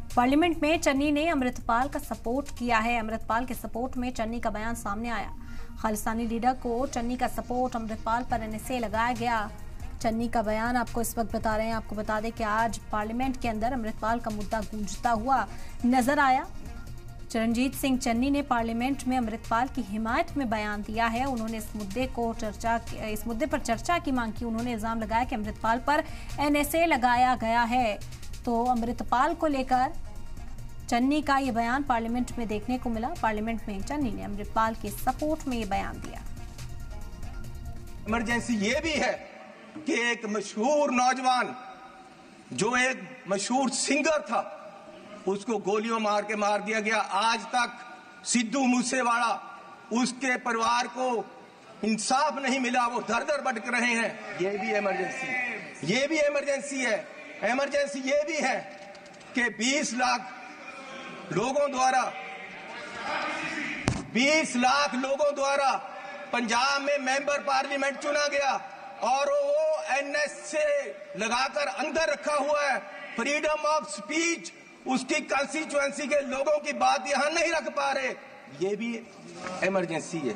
Parliament में चन्नी ने अमृतपाल का सपोर्ट किया है। अमृतपाल के सपोर्ट में चन्नी का बयान सामने आया। खालिस्तानी लीडर को चन्नी का सपोर्ट, अमृतपाल पर एनएसए लगाया गया। चन्नी का बयान आपको इस वक्त बता रहे हैं। आपको बता दें कि आज पार्लियामेंट के अंदर अमृतपाल का मुद्दा गूंजता हुआ नजर आया। चरणजीत सिंह चन्नी ने पार्लियामेंट में अमृतपाल की हिमायत में बयान दिया है। उन्होंने इस मुद्दे पर चर्चा की मांग की। उन्होंने इल्जाम लगाया कि अमृतपाल पर एनएसए लगाया गया है। तो अमृतपाल को लेकर चन्नी का ये बयान पार्लियामेंट में देखने को मिला। पार्लियामेंट में चन्नी ने अमृतपाल के सपोर्ट में ये बयान दिया। इमरजेंसी ये भी है कि एक मशहूर नौजवान जो एक मशहूर सिंगर था, उसको गोलियों मार के मार दिया गया। आज तक सिद्धू मूसेवाला, उसके परिवार को इंसाफ नहीं मिला, वो दर दर भटक रहे हैं। ये भी इमरजेंसी, ये भी इमरजेंसी है। इमरजेंसी ये भी है कि 20 लाख लोगों द्वारा पंजाब में मेंबर पार्लियामेंट चुना गया और वो एनएसए लगाकर अंदर रखा हुआ है। फ्रीडम ऑफ स्पीच, उसकी कंस्टिट्यूएंसी के लोगों की बात यहां नहीं रख पा रहे। ये भी इमरजेंसी है।